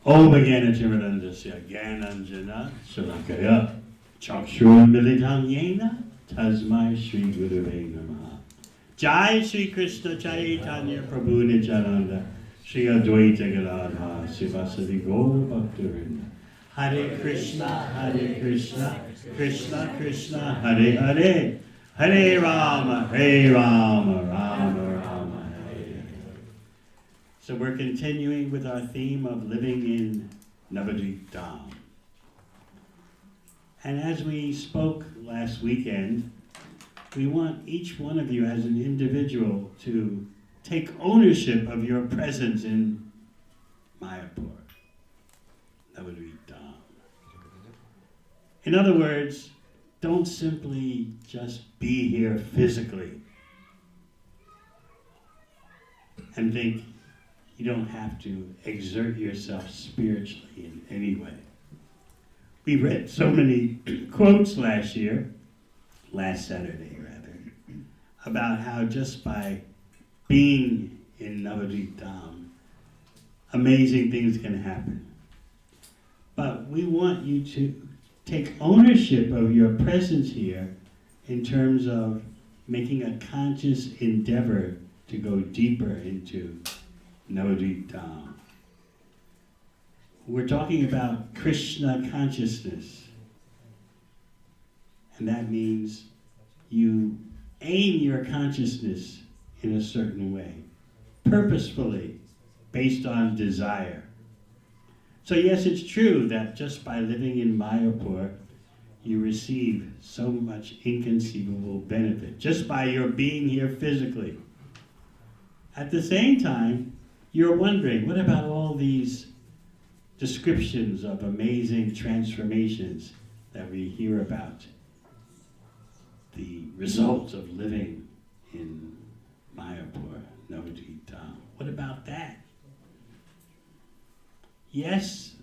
Om Gyanatimirandasya Gyananjana Shalakaya Chakshurunmilitam Yena Tasmai Shri Guruve Namaha. Jai Shri Krishna Chaitanya Prabhu Nityananda Shri Advaita Gadadha Sivasadi Gaur Bhaktivinoda. Hare Krishna, Krishna Krishna, Hare Hare, Hare Rama, Rama Rama, Hare Hare. So we're continuing with our theme of living in Navadvip Dham. And as we spoke last weekend, we want each one of you as an individual to take ownership of your presence in Mayapur, Navadvip Dham. In other words, don't simply just be here physically and think you don't have to exert yourself spiritually in any way. We read so many quotes last Saturday, about how just by being in Navadvip Dham, amazing things can happen. But we want you to take ownership of your presence here in terms of making a conscious endeavor to go deeper into Navadvip Dham. We're talking about Krishna consciousness. And that means you aim your consciousness in a certain way, purposefully, based on desire. So yes, it's true that just by living in Mayapur, you receive so much inconceivable benefit, just by your being here physically. At the same time, you're wondering, what about all these descriptions of amazing transformations that we hear about? The results of living in Mayapur, Navadvip Dham. What about that? Yes,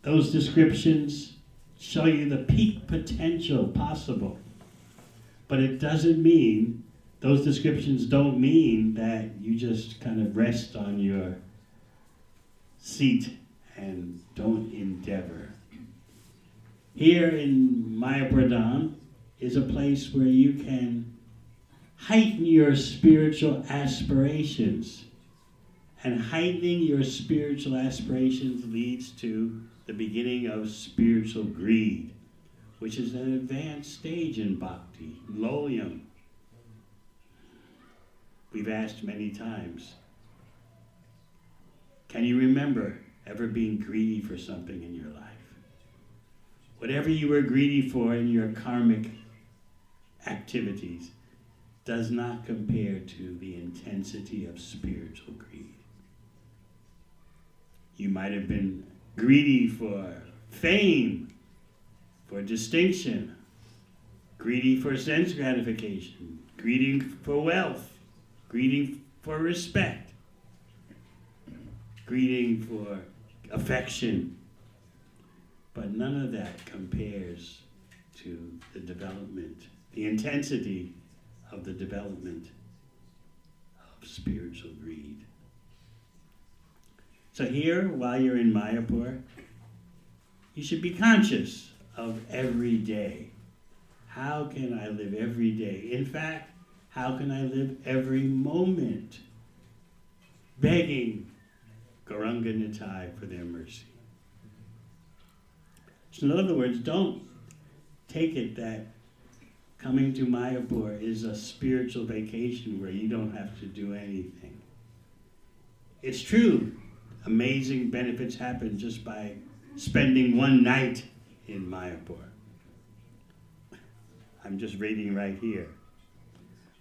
those descriptions show you the peak potential possible. But it doesn't mean, those descriptions don't mean that you just kind of rest on your seat and don't endeavor. Here in Mayapur Dham is a place where you can heighten your spiritual aspirations. And heightening your spiritual aspirations leads to the beginning of spiritual greed, which is an advanced stage in bhakti, loyam. We've asked many times, can you remember ever being greedy for something in your life? Whatever you were greedy for in your karmic activities does not compare to the intensity of spiritual greed. You might have been greedy for fame, for distinction, greedy for sense gratification, greedy for wealth, greedy for respect, greedy for affection. But none of that compares to the development, the intensity of the development of spiritual greed. So here, while you're in Mayapur, you should be conscious of every day. How can I live every day? In fact, how can I live every moment? Begging Gauranga Nitai for their mercy. So in other words, don't take it that coming to Mayapur is a spiritual vacation where you don't have to do anything. It's true. Amazing benefits happen just by spending one night in Mayapur. I'm just reading right here.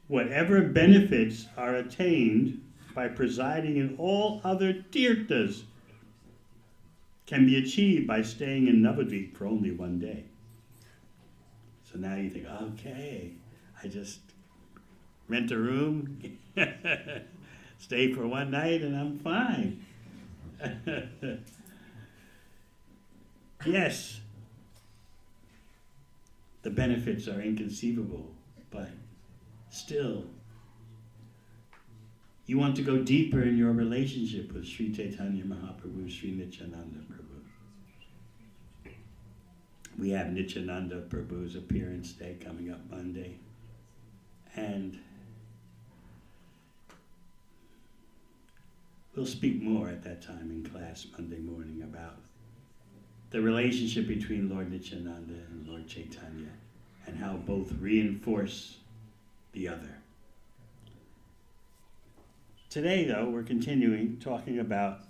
Whatever benefits are attained by presiding in all other tirthas can be achieved by staying in Navadvip for only one day. So now you think, okay, I just rent a room, stay for one night, and I'm fine. Yes, the benefits are inconceivable, but still, you want to go deeper in your relationship with Sri Chaitanya Mahaprabhu, Sri Nityananda Prabhu. We have Nityananda Prabhu's appearance day coming up Monday. And we'll speak more at that time in class Monday morning about the relationship between Lord Nityananda and Lord Chaitanya and how both reinforce the other. Today, though, we're continuing talking about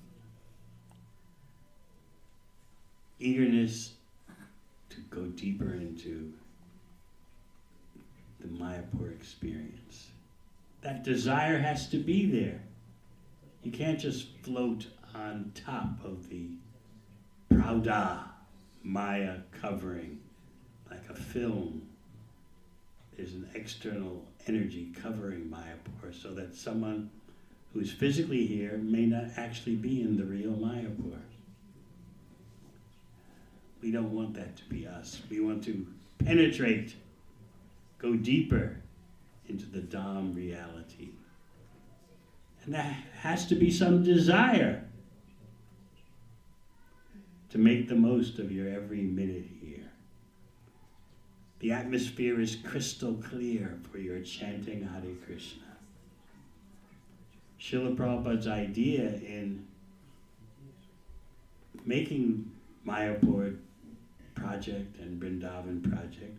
eagerness to go deeper into the Mayapur experience. That desire has to be there. You can't just float on top of the Prauda Maya covering like a film. There's an external energy covering Mayapur so that someone who's physically here may not actually be in the real Mayapur. We don't want that to be us. We want to penetrate, go deeper into the Dhaam reality. And that has to be some desire to make the most of your every minute here. The atmosphere is crystal clear for your chanting Hare Krishna. Srila Prabhupada's idea in making Mayapur project and Vrindavan project,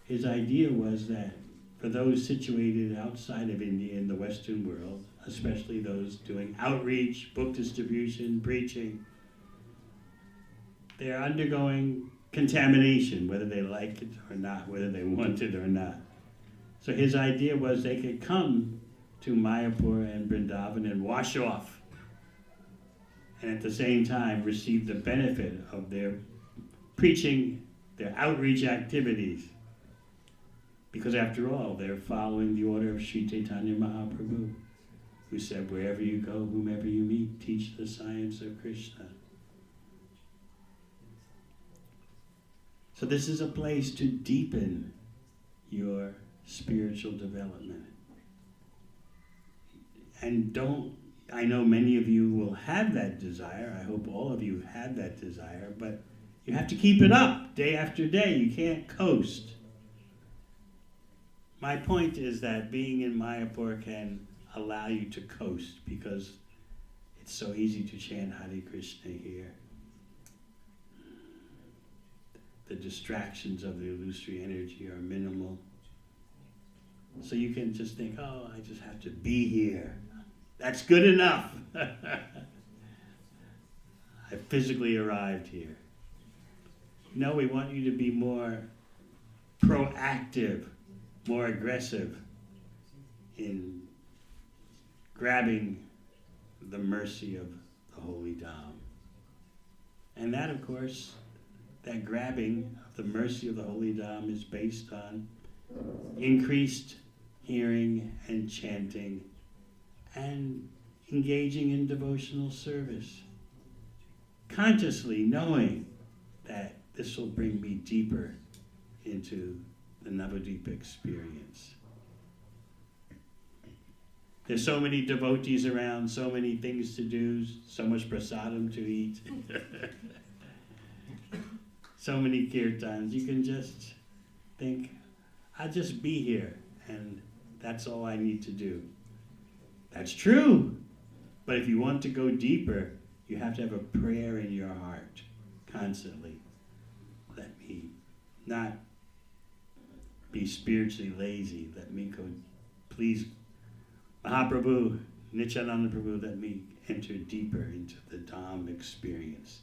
his idea was that for those situated outside of India in the Western world, especially those doing outreach, book distribution, preaching, they're undergoing contamination, whether they like it or not, whether they want it or not. So his idea was they could come to Mayapur and Vrindavan and wash off, and at the same time receive the benefit of their preaching, their outreach activities. Because after all, they're following the order of Sri Chaitanya Mahaprabhu, who said, wherever you go, whomever you meet, teach the science of Krishna. So this is a place to deepen your spiritual development. And I know many of you will have that desire. I hope all of you have that desire, but you have to keep it up day after day. You can't coast. My point is that being in Mayapur can allow you to coast because it's so easy to chant Hare Krishna here. The distractions of the illusory energy are minimal. So you can just think, oh, I just have to be here. That's good enough. I physically arrived here. No, we want you to be more proactive, more aggressive in grabbing the mercy of the Holy Dhaam. And that, of course, that grabbing of the mercy of the Holy Dhaam is based on increased hearing and chanting and engaging in devotional service. Consciously knowing that this will bring me deeper into the Navadvipa experience. There's so many devotees around, so many things to do, so much prasadam to eat, so many kirtans. You can just think, I'll just be here, and that's all I need to do. That's true, but if you want to go deeper, you have to have a prayer in your heart constantly. Let me not be spiritually lazy. Let me go, please, Mahaprabhu, Nityananda Prabhu, let me enter deeper into the Dhaam experience.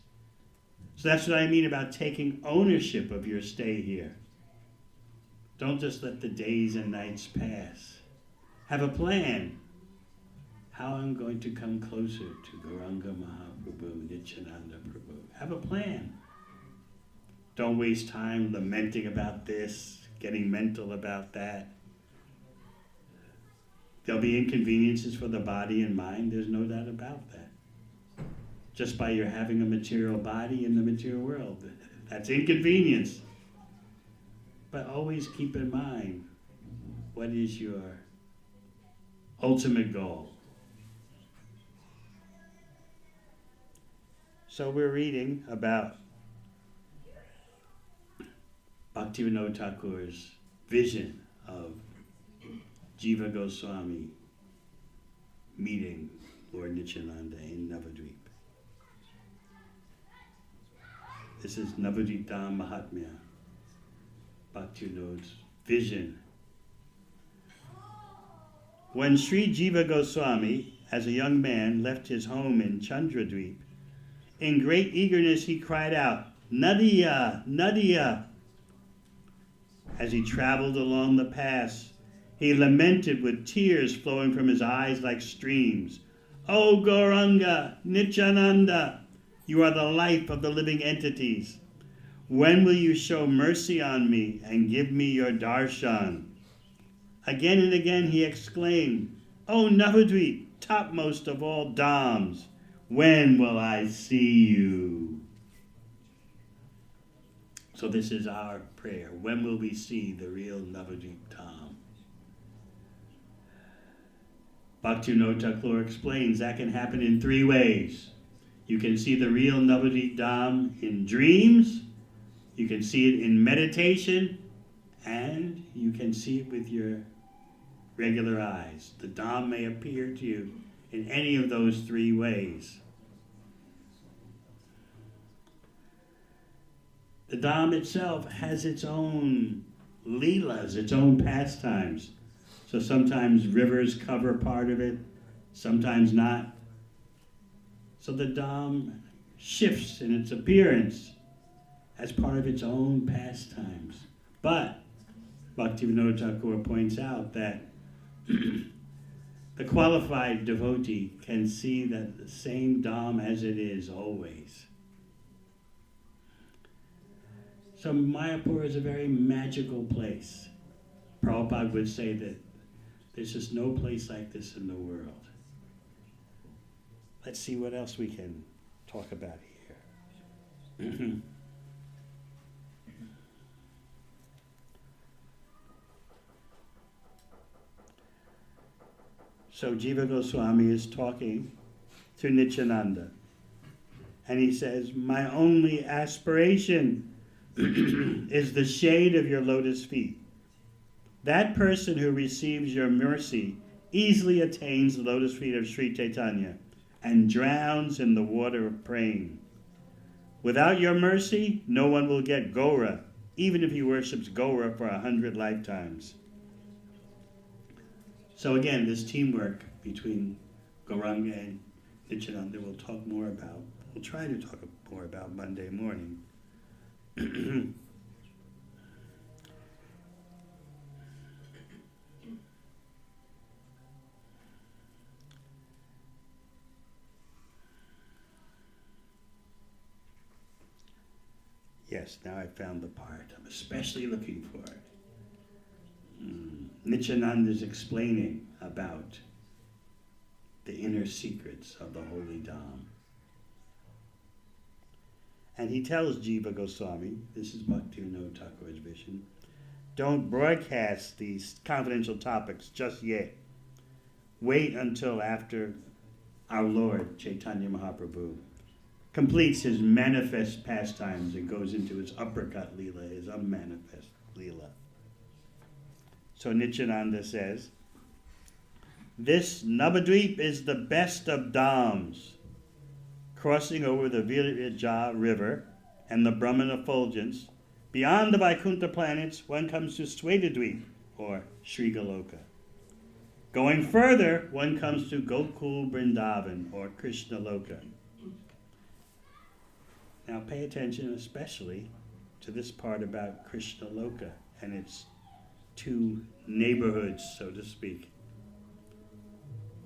So that's what I mean about taking ownership of your stay here. Don't just let the days and nights pass. Have a plan. How I'm going to come closer to Gauranga Mahaprabhu, Nityananda Prabhu. Have a plan. Don't waste time lamenting about this, getting mental about that. There'll be inconveniences for the body and mind, there's no doubt about that. Just by your having a material body in the material world, that's inconvenience. But always keep in mind, what is your ultimate goal? So we're reading about Bhaktivinoda Thakur's vision of Jiva Goswami meeting Lord Nityananda in Navadvip. This is Navadvip Dham Mahatmya, Bhaktivinoda's vision. When Sri Jiva Goswami, as a young man, left his home in Chandradvip, in great eagerness he cried out, "Nadia, Nadia!" As he traveled along the pass, he lamented with tears flowing from his eyes like streams. "O Gauranga, Nityananda, you are the life of the living entities. When will you show mercy on me and give me your darshan?" Again and again he exclaimed, "O Navadvip, topmost of all Dhams, when will I see you?" So this is our prayer. When will we see the real Navadvip Dham? Bhaktivinoda Thakur explains that can happen in three ways. You can see the real Navadvip Dham in dreams, you can see it in meditation, and you can see it with your regular eyes. The Dham may appear to you in any of those three ways. The Dham itself has its own leelas, its own pastimes. So sometimes rivers cover part of it, sometimes not. So the Dham shifts in its appearance as part of its own pastimes. But Bhaktivinoda Thakur points out that the qualified devotee can see that the same Dham as it is always. So Mayapur is a very magical place. Prabhupada would say that there's just no place like this in the world. Let's see what else we can talk about here. So Jiva Goswami is talking to Nityananda, and he says, "My only aspiration is the shade of your lotus feet. That person who receives your mercy easily attains the lotus feet of Sri Chaitanya and drowns in the water of praying. Without your mercy, no one will get Gaura, even if he worships Gaura for 100 lifetimes." So again, this teamwork between Gauranga and Nityananda we'll talk more about. We'll try to talk more about Monday morning. Yes, now I found the part I'm especially looking for. Nityananda is explaining about the inner secrets of the Holy Dham. And he tells Jiva Goswami, this is Bhaktivinoda Thakur's vision, don't broadcast these confidential topics just yet. Wait until after our Lord, Chaitanya Mahaprabhu, completes his manifest pastimes and goes into his uppercut lila, his unmanifest lila. So Nityananda says, this Navadvip is the best of Dhams. Crossing over the Virja river and the Brahman effulgence, beyond the Vaikuntha planets, one comes to Svetadvip, or Sri Goloka. Going further, one comes to Gokul Vrindavan, or Krishna Loka. Now pay attention especially to this part about Krishna Loka and its two neighborhoods, so to speak.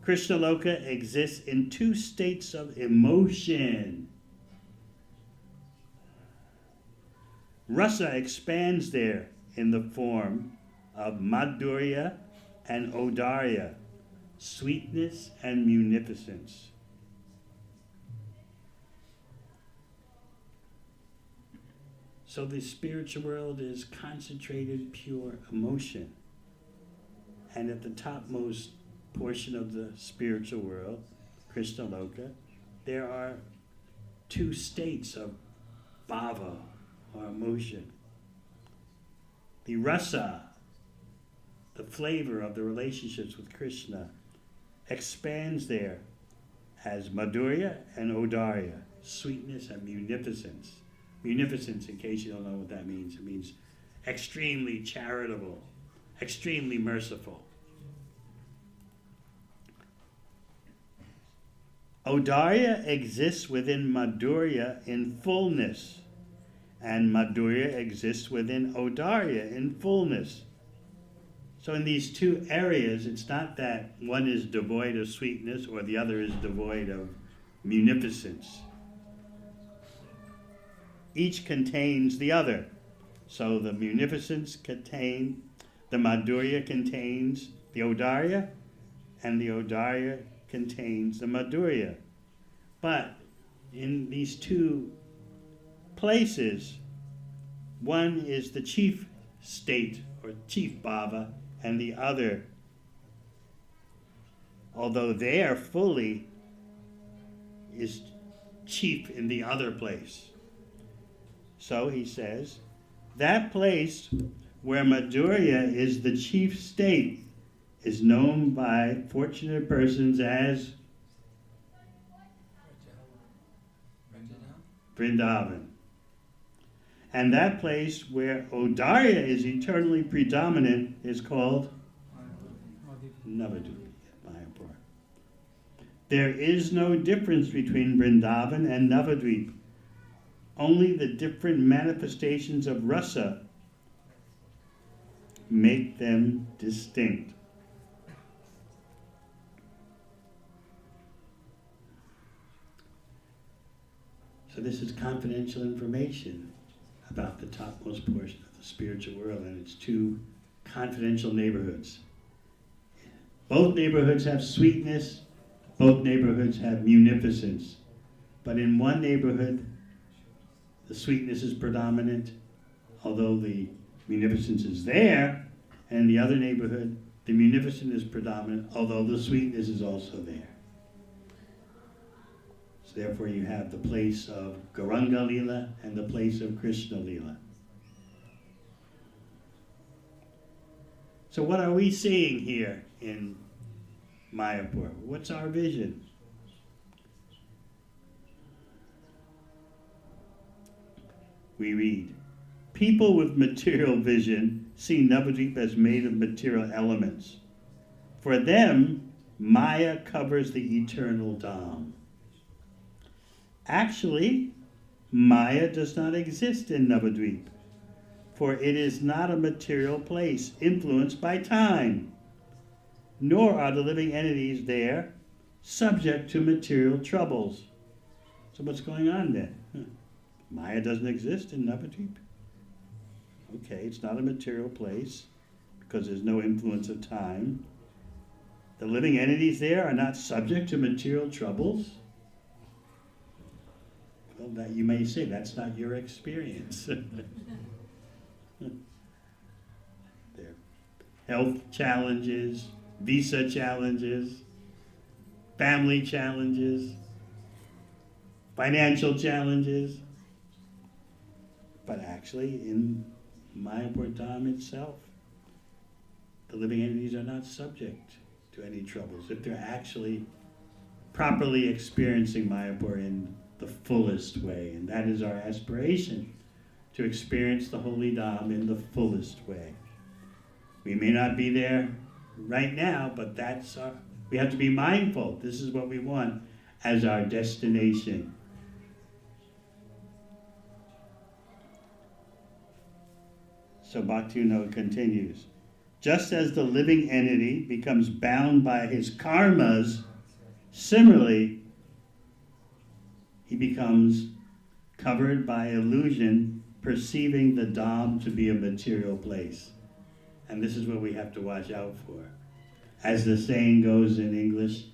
Krishna Loka exists in two states of emotion. Rasa expands there in the form of Madhurya and Odarya, sweetness and munificence. So the spiritual world is concentrated, pure emotion. And at the topmost portion of the spiritual world, Krishna Loka, there are two states of bhava, or emotion. The rasa, the flavor of the relationships with Krishna, expands there as madhurya and odarya, sweetness and munificence. Munificence, in case you don't know what that means, it means extremely charitable, extremely merciful. Odarya exists within madhurya in fullness, and madhurya exists within odarya in fullness. So in these two areas, it's not that one is devoid of sweetness or the other is devoid of munificence. Each contains the other. So the munificence contains, the madhurya contains the odarya, and the odarya contains the madhurya. But in these two places, one is the chief state or chief bhava, and the other, although there fully, is chief in the other place. So he says, that place where madhurya is the chief state is known by fortunate persons as Vrindavan. And that place where odarya is eternally predominant is called Navadvip, Mayapur. There is no difference between Vrindavan and Navadvip. Only the different manifestations of rasa make them distinct. So this is confidential information about the topmost portion of the spiritual world, and it's two confidential neighborhoods. Both neighborhoods have sweetness, both neighborhoods have munificence, but in one neighborhood, the sweetness is predominant, although the munificence is there, and in the other neighborhood, the munificence is predominant, although the sweetness is also there. So therefore you have the place of Gauranga Lila and the place of Krishna Lila. So what are we seeing here in Mayapur? What's our vision? We read, people with material vision see Navadvip as made of material elements. For them, Maya covers the eternal Dhaam. Actually, Maya does not exist in Navadvip, for it is not a material place influenced by time, nor are the living entities there subject to material troubles. So what's going on then? Maya doesn't exist in Navadvip. Okay, it's not a material place because there's no influence of time. The living entities there are not subject to material troubles. Well, that you may say that's not your experience. There are health challenges, visa challenges, family challenges, financial challenges. But actually, in Mayapur Dhaam itself, the living entities are not subject to any troubles if they're actually properly experiencing Mayapur in the fullest way. And that is our aspiration, to experience the holy Dhaam in the fullest way. We may not be there right now, but we have to be mindful. This is what we want as our destination. So Bhaktivinoda continues, just as the living entity becomes bound by his karmas, similarly, he becomes covered by illusion, perceiving the Dhaam to be a material place. And this is what we have to watch out for. As the saying goes in English,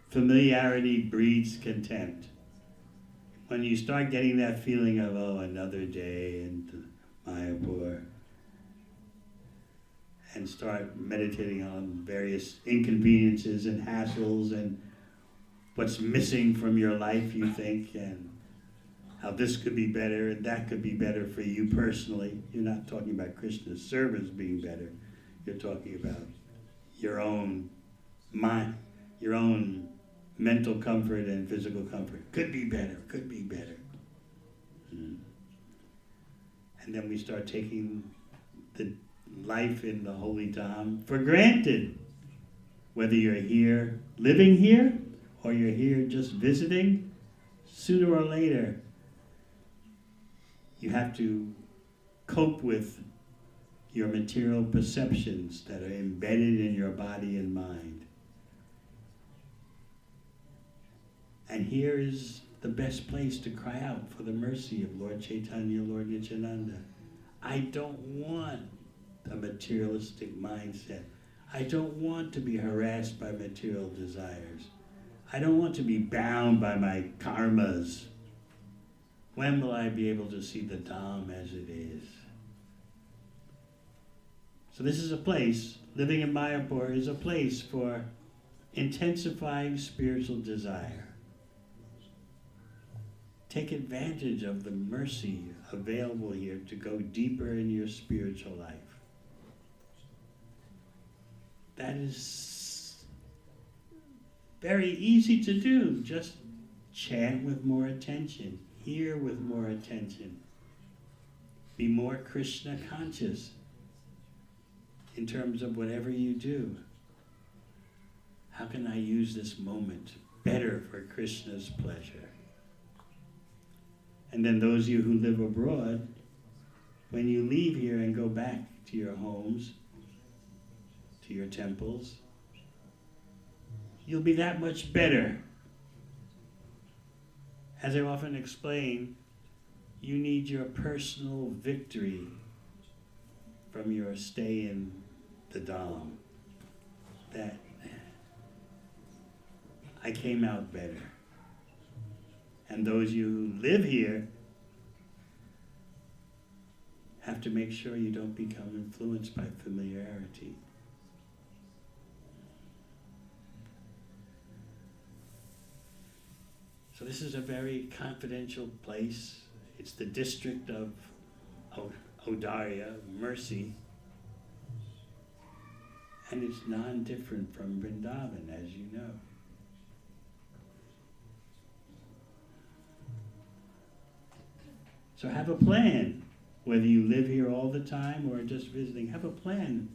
familiarity breeds contempt. When you start getting that feeling of, another day in Mayapur, and start meditating on various inconveniences and hassles and what's missing from your life, you think, and how this could be better and that could be better for you personally. You're not talking about Krishna's service being better. You're talking about your own mind, your own mental comfort and physical comfort. Could be better, could be better. And then we start taking the life in the holy Dhaam for granted. Whether you're here, living here, or you're here just visiting, sooner or later, you have to cope with your material perceptions that are embedded in your body and mind. And here is the best place to cry out for the mercy of Lord Chaitanya, Lord Nityananda. I don't want a materialistic mindset. I don't want to be harassed by material desires. I don't want to be bound by my karmas. When will I be able to see the Dhaam as it is? So this is a place, living in Mayapur is a place for intensifying spiritual desire. Take advantage of the mercy available here to go deeper in your spiritual life. That is very easy to do. Just chant with more attention, hear with more attention. Be more Krishna conscious in terms of whatever you do. How can I use this moment better for Krishna's pleasure? And then those of you who live abroad, when you leave here and go back to your homes, to your temples, you'll be that much better. As I often explain, you need your personal victory from your stay in the Dhaam. That I came out better. And those of you who live here have to make sure you don't become influenced by familiarity. So this is a very confidential place. It's the district of Audarya, mercy. And it's non-different from Vrindavan, as you know. So have a plan, whether you live here all the time or just visiting, have a plan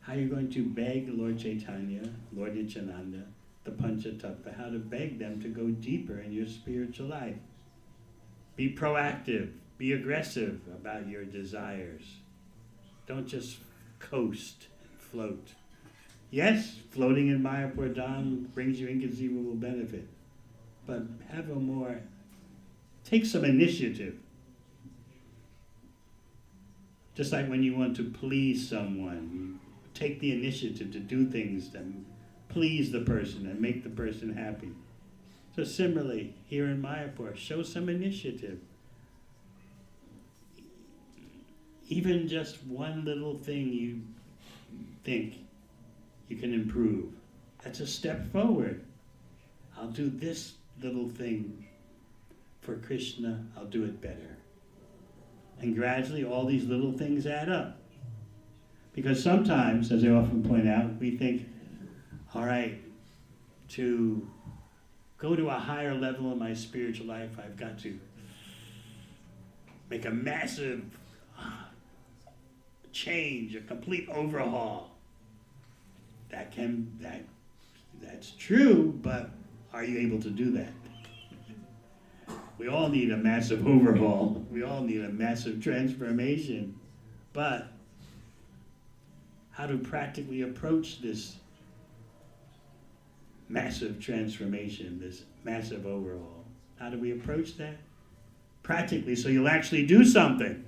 how you're going to beg Lord Chaitanya, Lord Nityananda, the Panchatattva, how to beg them to go deeper in your spiritual life. Be proactive, be aggressive about your desires. Don't just coast and float. Yes, floating in Mayapur Dhaam brings you inconceivable benefit, but take some initiative. Just like when you want to please someone, you take the initiative to do things that please the person and make the person happy. So similarly, here in Mayapur, show some initiative. Even just one little thing you think you can improve, that's a step forward. I'll do this little thing for Krishna, I'll do it better. And gradually all these little things add up. Because sometimes, as I often point out, we think, all right, to go to a higher level in my spiritual life, I've got to make a massive change, a complete overhaul. That's true, but are you able to do that? We all need a massive overhaul. We all need a massive transformation. But how to practically approach this massive transformation, this massive overhaul? How do we approach that? Practically, so you'll actually do something.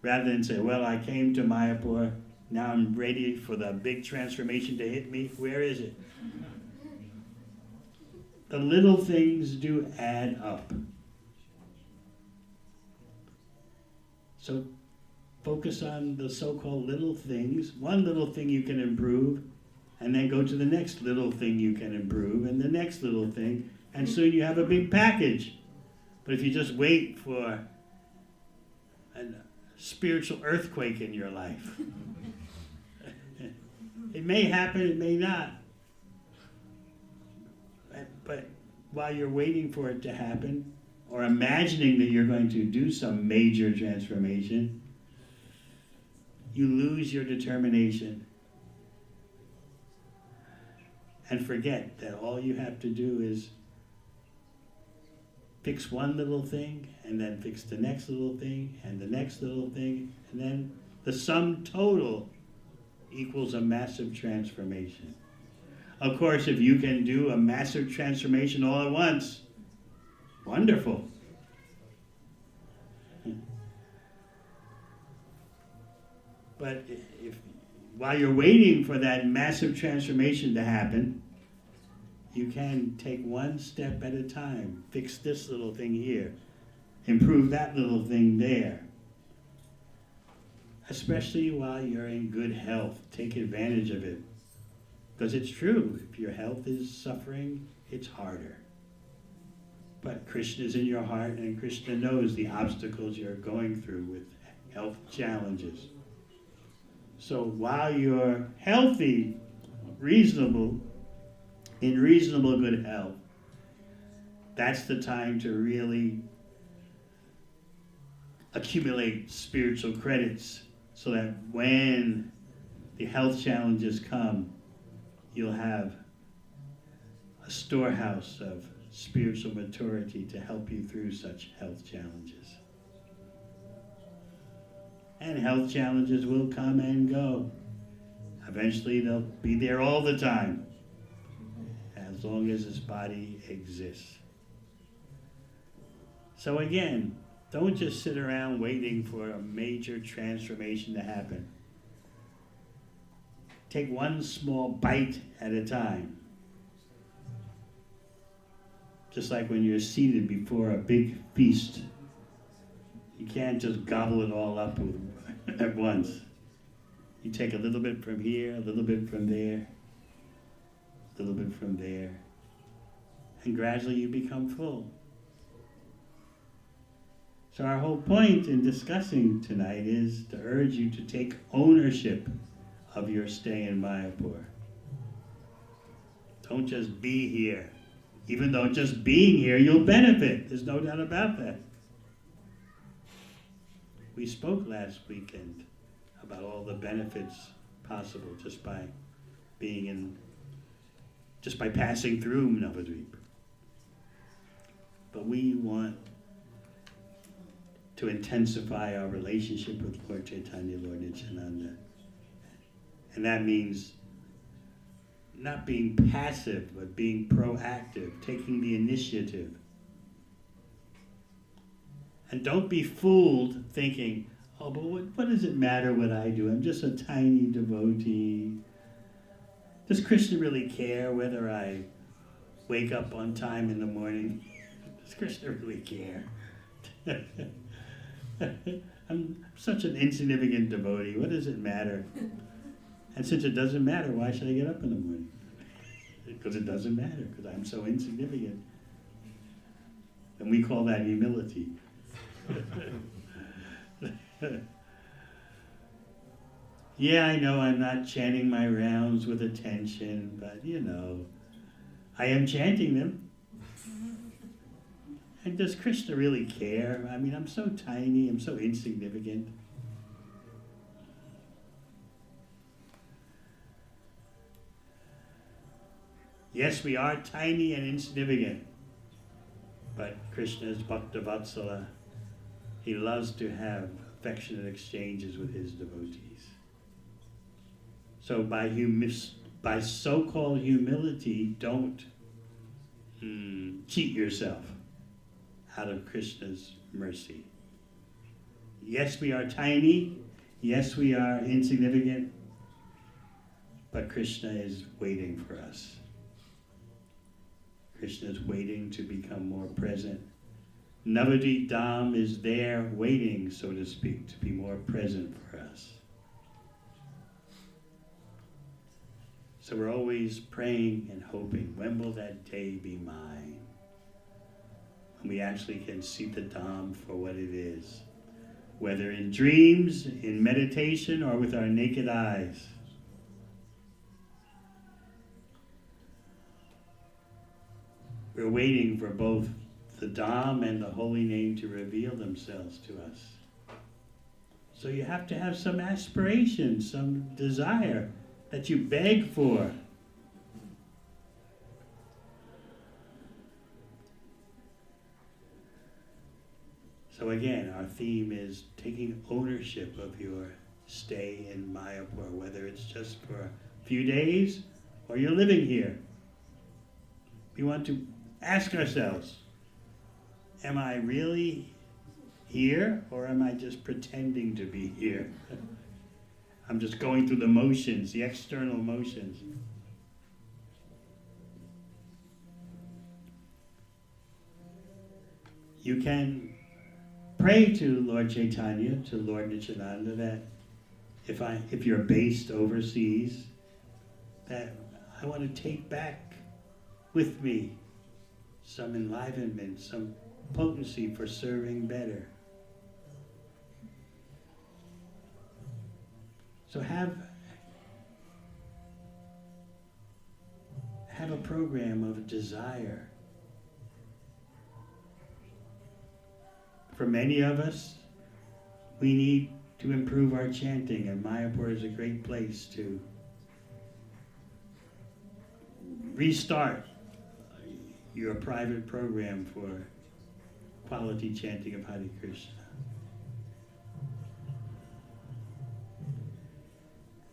Rather than say, well, I came to Mayapur, now I'm ready for the big transformation to hit me. Where is it? The little things do add up. So focus on the so-called little things. One little thing you can improve, and then go to the next little thing you can improve, and the next little thing. and soon you have a big package. But if you just wait for a spiritual earthquake in your life, it may happen, it may not. But while you're waiting for it to happen, or imagining that you're going to do some major transformation, you lose your determination and forget that all you have to do is fix one little thing, and then fix the next little thing, and the next little thing, and then the sum total equals a massive transformation. Of course, if you can do a massive transformation all at once, wonderful. But if while you're waiting for that massive transformation to happen, you can take one step at a time. Fix this little thing here. Improve that little thing there. Especially while you're in good health. Take advantage of it. Because it's true, if your health is suffering, it's harder. But Krishna is in your heart, and Krishna knows the obstacles you're going through with health challenges. So while you're healthy, in reasonable good health, that's the time to really accumulate spiritual credits so that when the health challenges come, you'll have a storehouse of spiritual maturity to help you through such health challenges. And health challenges will come and go. Eventually they'll be there all the time, as long as this body exists. So again, don't just sit around waiting for a major transformation to happen. Take one small bite at a time. Just like when you're seated before a big feast. You can't just gobble it all up at once. You take a little bit from here, a little bit from there, a little bit from there, and gradually you become full. So our whole point in discussing tonight is to urge you to take ownership of your stay in Mayapur. Don't just be here. Even though just being here, you'll benefit. There's no doubt about that. We spoke last weekend about all the benefits possible just by passing through Navadvip. But we want to intensify our relationship with Lord Chaitanya, Lord Nityananda. And that means not being passive, but being proactive, taking the initiative. And don't be fooled thinking, oh, but what does it matter what I do? I'm just a tiny devotee. Does Krishna really care whether I wake up on time in the morning? Does Krishna really care? I'm such an insignificant devotee. What does it matter? And since it doesn't matter, why should I get up in the morning? Because it doesn't matter, because I'm so insignificant. And we call that humility. Yeah, I know I'm not chanting my rounds with attention, but I am chanting them. And does Krishna really care? I mean, I'm so tiny, I'm so insignificant. Yes, we are tiny and insignificant, but Krishna is Bhakta Vatsala. He loves to have affectionate exchanges with his devotees. So by so-called humility, don't cheat yourself out of Krishna's mercy. Yes, we are tiny. Yes, we are insignificant. But Krishna is waiting for us. Krishna is waiting to become more present. Navadvip Dhaam is there waiting, so to speak, to be more present for us. So we're always praying and hoping, when will that day be mine? and we actually can see the Dhaam for what it is, whether in dreams, in meditation, or with our naked eyes. We're waiting for both the Dhaam and the holy name to reveal themselves to us. So you have to have some aspiration, some desire that you beg for. So again, our theme is taking ownership of your stay in Mayapur, whether it's just for a few days or you're living here. We want to ask ourselves, am I really here, or am I just pretending to be here? I'm just going through the motions, the external motions. You can pray to Lord Chaitanya, to Lord Nityananda, that if you're based overseas, that I want to take back with me some enlivenment, some potency for serving better. So have a program of desire. For many of us, we need to improve our chanting, and Mayapur is a great place to restart your private program for quality chanting of Hare Krishna.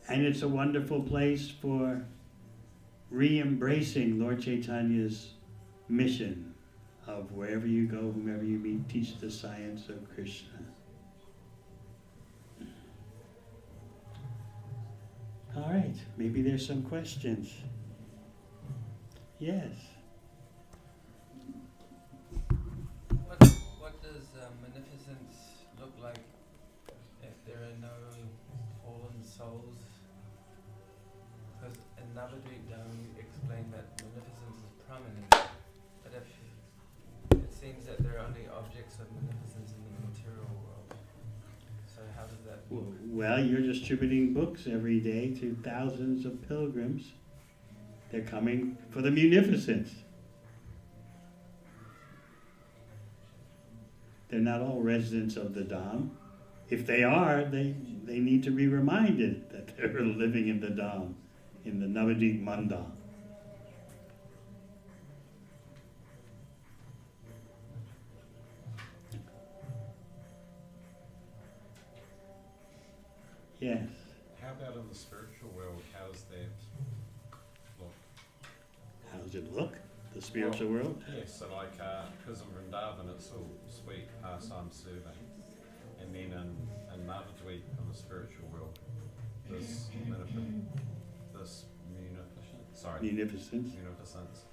And it's a wonderful place for re-embracing Lord Chaitanya's mission of wherever you go, whomever you meet, teach the science of Krishna. All right, maybe there's some questions. Yes. What does beneficence look like if there are no fallen souls? Because in Navadvip Dham you explain that beneficence is prominent, but if it seems that there are only objects of beneficence in the material world, so how does that work? Well, you're distributing books every day to thousands of pilgrims. They're coming for the munificence. They're not all residents of the Dhaam. If they are, they need to be reminded that they're living in the Dhaam, in the Navadvip Mandal. Yes. How about in the spiritual world? How does that look? How does it look? The spiritual world? Yes, so like, because in Vrindavan it's all sweet pastime serving, and then in Navadvip, in the spiritual world, munificence.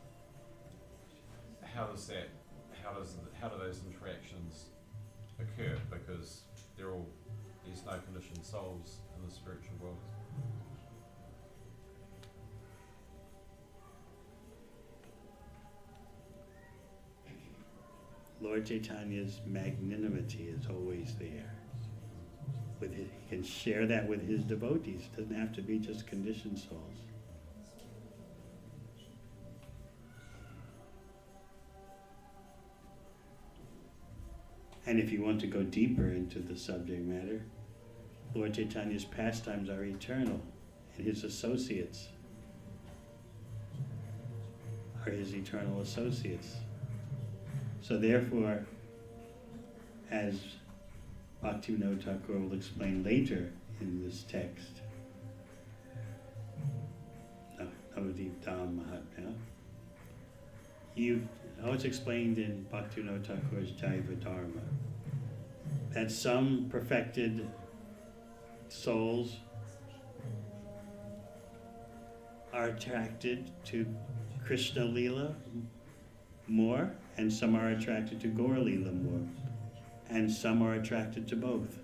How do those interactions occur? Because there's no conditioned souls in the spiritual world. Lord Chaitanya's magnanimity is always there. He can share that with his devotees. It doesn't have to be just conditioned souls. And if you want to go deeper into the subject matter, Lord Chaitanya's pastimes are eternal, and his associates are his eternal associates. So therefore, as Bhaktivinoda Thakur will explain later in this text, Navadvip Dham Mahatmya, it's explained in Bhaktivinoda Thakur's Jaiva Dharma, that some perfected souls are attracted to Krishna Leela more, and some are attracted to Gaur Leela more, and some are attracted to both.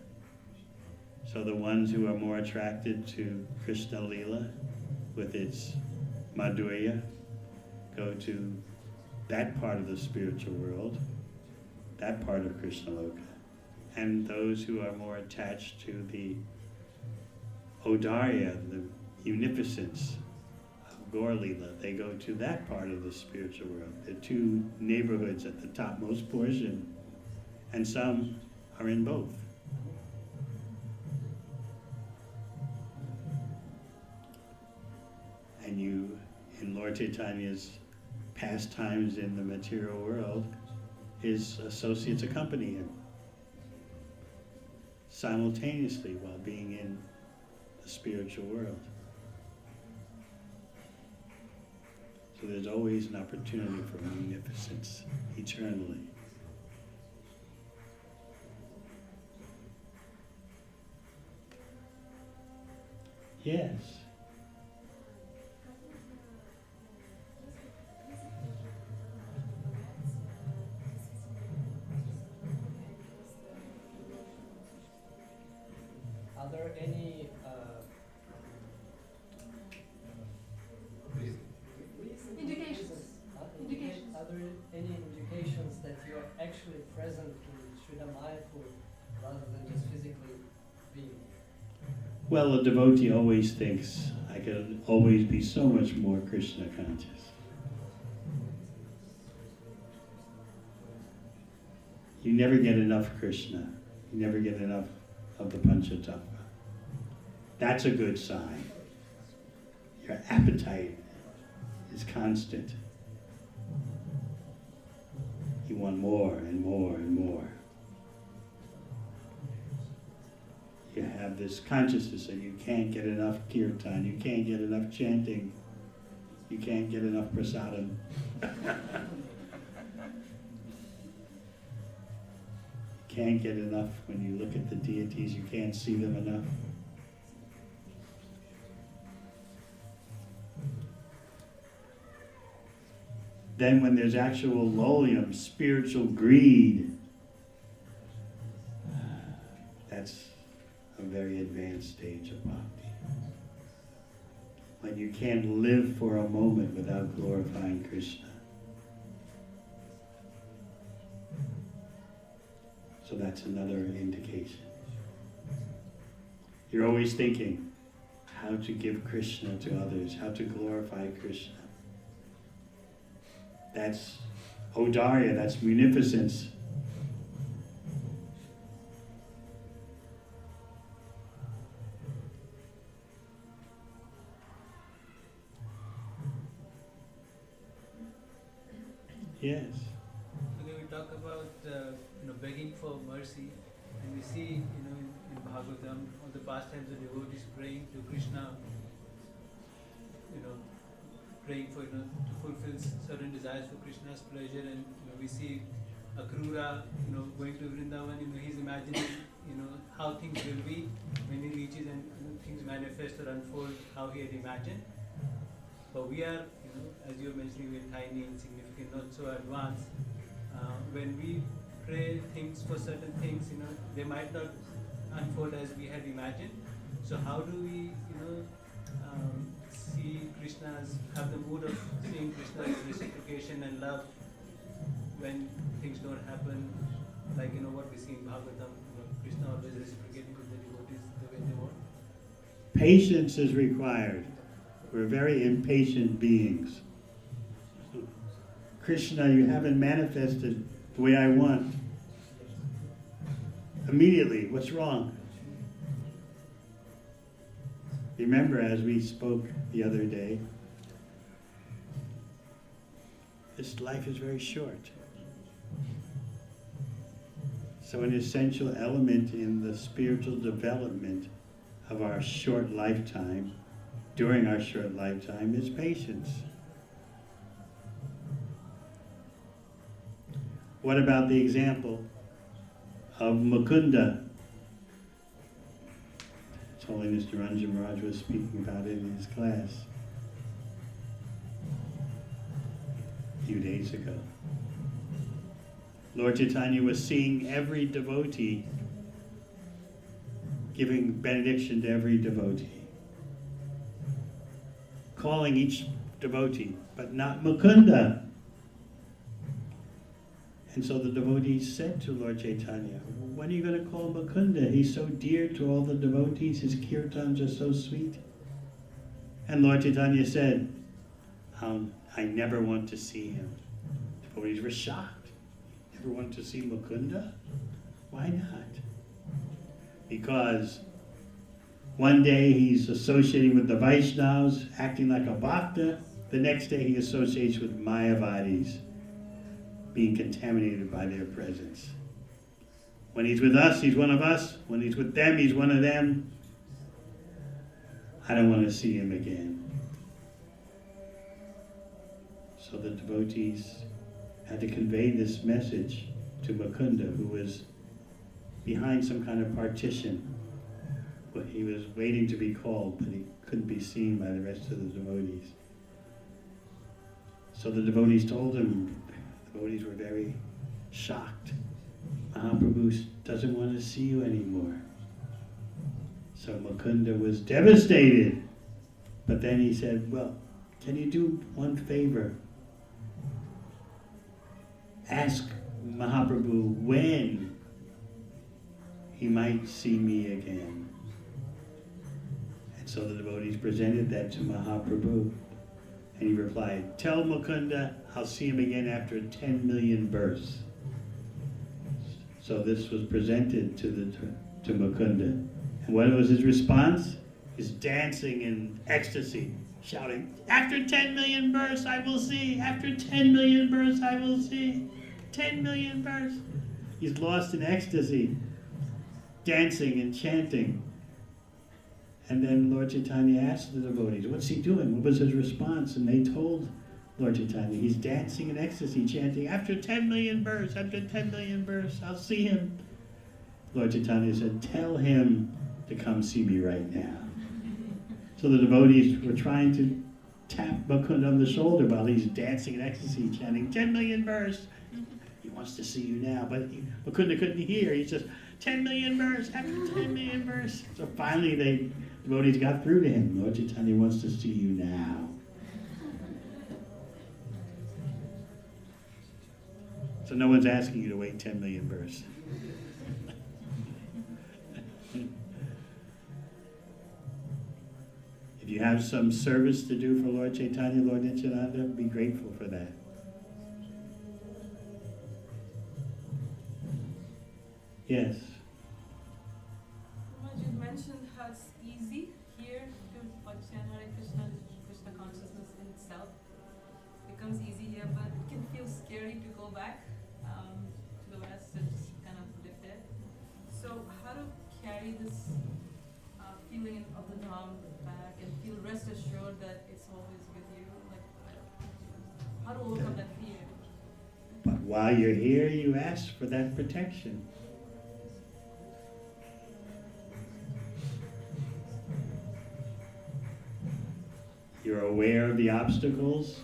So the ones who are more attracted to Krishna Leela with its Madhurya go to that part of the spiritual world, that part of Krishna Loka. And those who are more attached to the Audarya, the munificence of Gaur Lila, they go to that part of the spiritual world. The two neighborhoods at the topmost portion, and some are in both. And you, in Lord Chaitanya's pastimes in the material world, his associates accompany him simultaneously while being in the spiritual world. So there's always an opportunity for munificence eternally. Yes. Are there any Indications. Indications. Are there any indications that you are actually present in Sridham Mayapur rather than just physically being? Well, a devotee always thinks, I could always be so much more Krishna conscious. You never get enough Krishna. You never get enough of the Panchatattva. That's a good sign. Your appetite is constant. You want more and more and more. You have this consciousness that you can't get enough kirtan, you can't get enough chanting, you can't get enough prasadam. You can't get enough when you look at the deities, you can't see them enough. Then when there's actual lolium, spiritual greed, that's a very advanced stage of bhakti. When you can't live for a moment without glorifying Krishna. So that's another indication. You're always thinking how to give Krishna to others, how to glorify Krishna. That's Audarya, that's munificence. Yes. Okay, we talk about begging for mercy, and we see in Bhagavatam all the pastimes of devotees praying to Krishna, praying for to fulfill certain desires for Krishna's pleasure, and we see Akrura going to Vrindavan. He's imagining how things will be when he reaches, and things manifest or unfold how he had imagined. But we are, as you were mentioning, we're tiny, insignificant, not so advanced. When we pray things for certain things, they might not unfold as we had imagined. So how do we, see Krishna's, have the mood of seeing Krishna's reciprocation and love when things don't happen, like what we see in Bhagavatam, Krishna always reciprocating with the devotees the way they want. Patience is required. We're very impatient beings. Krishna, you haven't manifested the way I want. Immediately, what's wrong? Remember, as we spoke the other day, this life is very short. So an essential element in the spiritual development of our short lifetime, during our short lifetime, is patience. What about the example of Mukunda? His Holiness Niranjan Maharaj was speaking about it in his class a few days ago. Lord Chaitanya was seeing every devotee, giving benediction to every devotee, calling each devotee, but not Mukunda. And so the devotees said to Lord Chaitanya, when are you going to call Mukunda? He's so dear to all the devotees. His kirtans are so sweet. And Lord Chaitanya said, I never want to see him. The devotees were shocked. Never want to see Mukunda? Why not? Because one day he's associating with the Vaishnavas, acting like a bhakta. The next day he associates with Mayavadis, being contaminated by their presence. When he's with us, he's one of us. When he's with them, he's one of them. I don't want to see him again. So the devotees had to convey this message to Mukunda, who was behind some kind of partition. He was waiting to be called, but he couldn't be seen by the rest of the devotees. So the devotees told him. The devotees were very shocked. Mahaprabhu doesn't want to see you anymore. So Mukunda was devastated. But then he said, well, can you do one favor? Ask Mahaprabhu when he might see me again. And so the devotees presented that to Mahaprabhu. And he replied, tell Mukunda I'll see him again after 10 million births. So this was presented to Mukunda. And what was his response? He's dancing in ecstasy, shouting, after 10 million births I will see, after 10 million births I will see, 10 million births. He's lost in ecstasy, dancing and chanting. And then Lord Chaitanya asked the devotees, what's he doing? What was his response? And they told Lord Chaitanya, he's dancing in ecstasy, chanting, after 10 million births, after 10 million births, I'll see him. Lord Chaitanya said, tell him to come see me right now. So the devotees were trying to tap Mukunda on the shoulder while he's dancing in ecstasy, chanting, 10 million births. He wants to see you now, but Mukunda couldn't hear. He's just, 10 million births, after 10 million births. So finally the devotees got through to him. Lord Chaitanya wants to see you now. So no one's asking you to wait 10 million births. If you have some service to do for Lord Chaitanya, Lord Nityananda, be grateful for that. Yes. You mentioned how it's easy here to chant Hare Krishna, Krishna consciousness in itself becomes easy here, but it can feel scary to go back to the West and just kind of live there. So how to carry this feeling of the Dhaam back and feel rest assured that it's always with you? Like, how to overcome that fear? But while you're here, you ask for that protection. You're aware of the obstacles,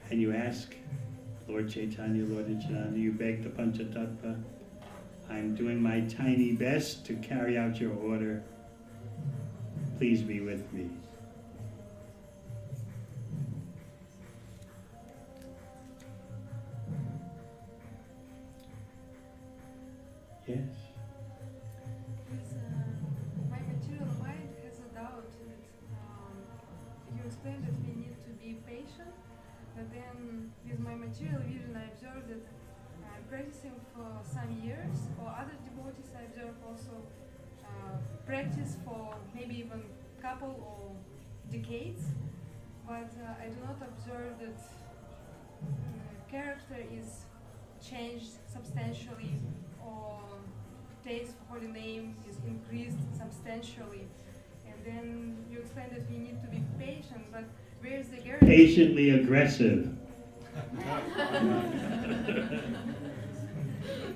and you ask Lord Chaitanya, Lord Nityananda, you beg the Panchatattva, I'm doing my tiny best to carry out your order. Please be with me. Yes? My material mind has a doubt that you explained that we need to be patient, but then with my material vision I observed that I'm practicing for some years, or other devotees I observe also practice for maybe even couple or decades, but I do not observe that character is changed substantially, or taste for holy name is increased substantially. And then you explained that we need to be patient, but where is the guarantee? Patiently aggressive.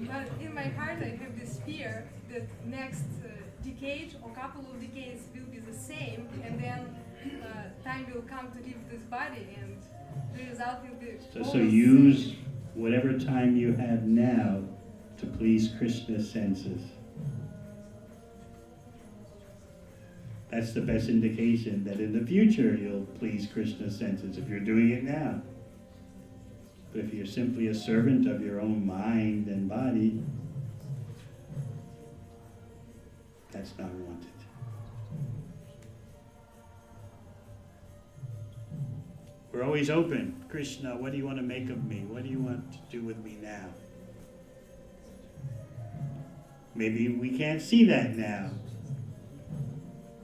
But in my heart I have this fear that next decade or couple of decades will be the same, and then time will come to leave this body, and the result will be So use whatever time you have now to please Krishna's senses. That's the best indication that in the future you'll please Krishna's senses if you're doing it now. But if you're simply a servant of your own mind and body, that's not wanted. We're always open. Krishna, what do you want to make of me? What do you want to do with me now? Maybe we can't see that now,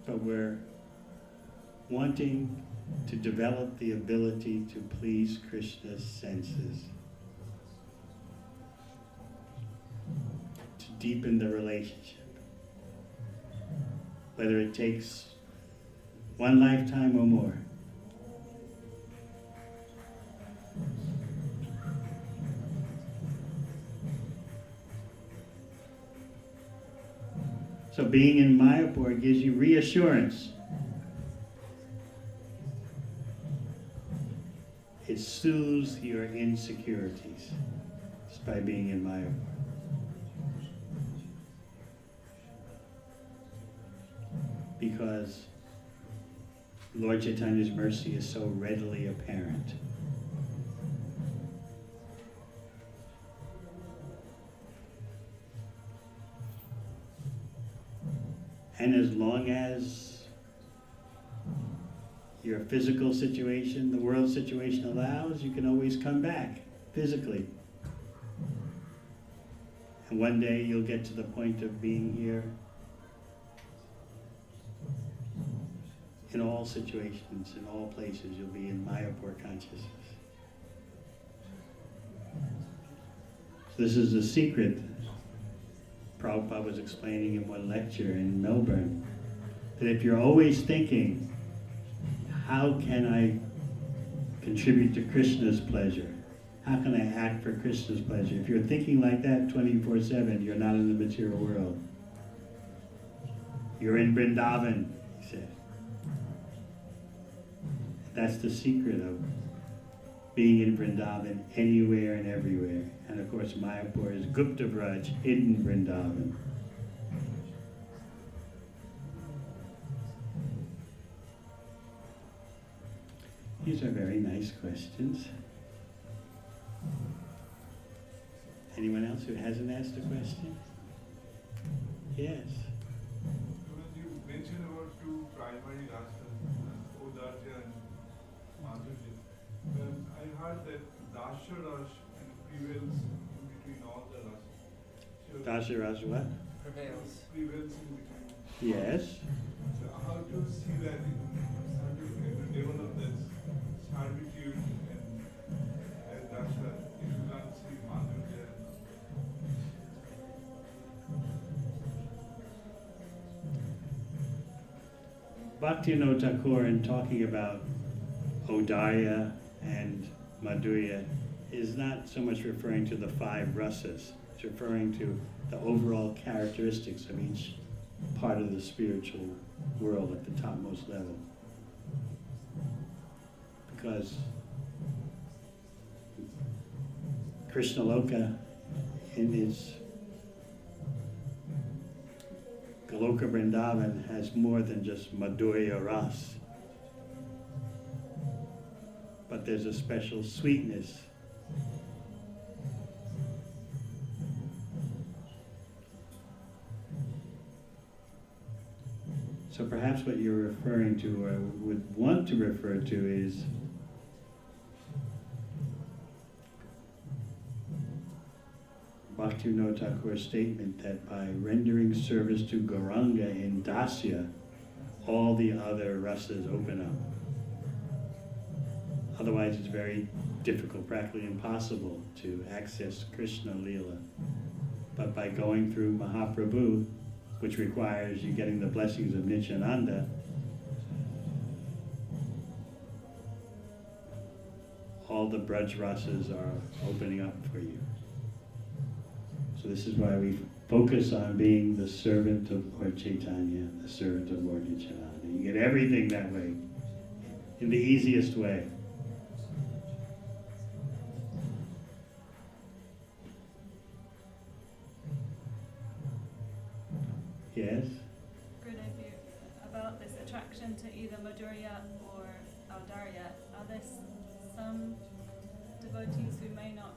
but we're wanting to develop the ability to please Krishna's senses, to deepen the relationship, whether it takes one lifetime or more. So being in Mayapur gives you reassurance. It soothes your insecurities just by being in Mayapur. Because Lord Chaitanya's mercy is so readily apparent. And as long as your physical situation, the world situation allows, you can always come back physically. And one day you'll get to the point of being here in all situations, in all places. You'll be in Mayapur consciousness. So this is the secret Prabhupada was explaining in one lecture in Melbourne, that if you're always thinking, how can I contribute to Krishna's pleasure? How can I act for Krishna's pleasure? If you're thinking like that 24/7, you're not in the material world. You're in Vrindavan, he said. That's the secret of being in Vrindavan anywhere and everywhere. And of course, Mayapur is Gupta Vraj, hidden Vrindavan. These are very nice questions. Anyone else who hasn't asked a question? Yes. You mentioned about two primary rasas, Odarja and Madhurya. I heard that Dasha Ras prevails in between all the rasas. So Dasha Raj what? Prevails. prevails in between. Yes. So how to see that, how to develop that servitude and Dasha, if you can't see Madhurya? Bhaktivinoda Thakur, in talking about Odarya and Madhurya, is not so much referring to the five rasas. It's referring to the overall characteristics of each part of the spiritual world at the topmost level. Because Krishna Loka, in its Goloka Vrindavan, has more than just Madhurya Ras. But there's a special sweetness. So perhaps what you're referring to, or would want to refer to, is Bhaktivinoda Thakur's statement that by rendering service to Gauranga in Dasya, all the other rasas open up. Otherwise it's very difficult, practically impossible to access Krishna Leela. But by going through Mahaprabhu, which requires you getting the blessings of Nityananda, all the Braj rasas are opening up for you. So this is why we focus on being the servant of Lord Chaitanya, the servant of Lord Nityananda. You get everything that way, in the easiest way. Yes? Good idea. About this attraction to either Madhurya or Audarya, are there some devotees who may not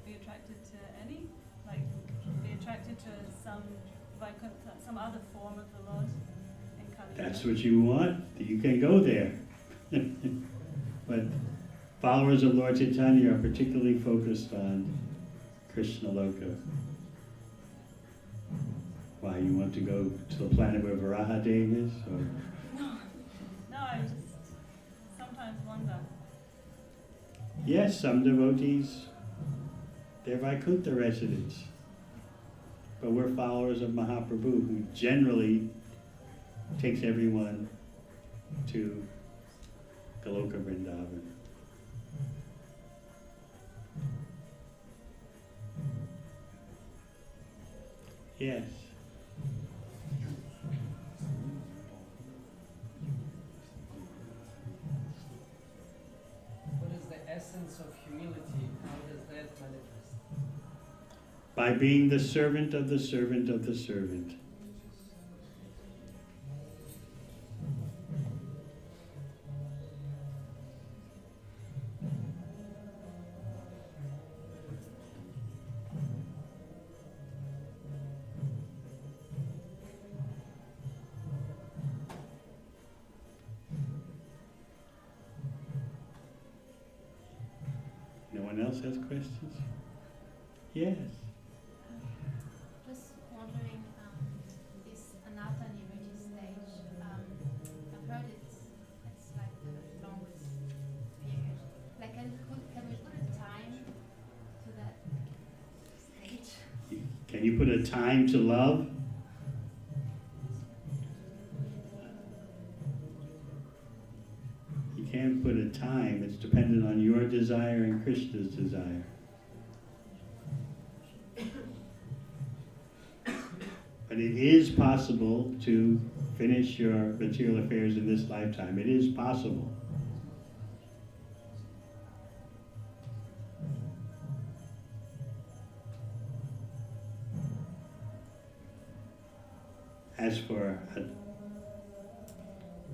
be attracted to any, like be attracted to some Vaikuntha, some other form of the Lord in Kali Yuga. That's what you want, you can go there. But followers of Lord Chaitanya are particularly focused on Krishna Loka. Why, you want to go to the planet where Varahadev is? Or? No, I just sometimes wonder. Yes, some devotees, they're Vaikuntha residents. But we're followers of Mahaprabhu, who generally takes everyone to Goloka Vrindavan. Yes. What is the essence of humility? How does that manifest? By being the servant of the servant of the servant. No one else has questions? Yes. Just wondering, this anatta nirvana stage, I've heard it's like the longest period. Like, can we put a time to that stage? Can you put a time to love? You can't put a time. It's dependent on your desire and Krishna's desire. But it is possible to finish your material affairs in this lifetime. It is possible. As for a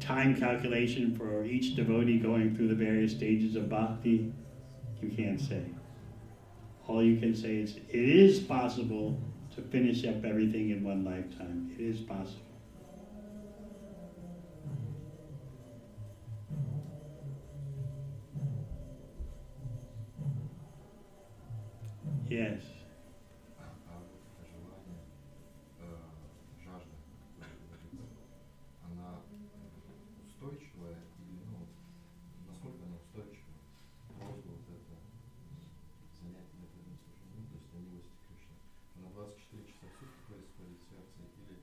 time calculation for each devotee going through the various stages of bhakti, you can't say. All you can say is, it is possible to finish up everything in one lifetime. It is possible. Yes. Устойчивая или, насколько она устойчива? Просто вот это занятие преданным служением, то есть ленивости Кришны. Она 24 часа в сутки происходит в сердце, или,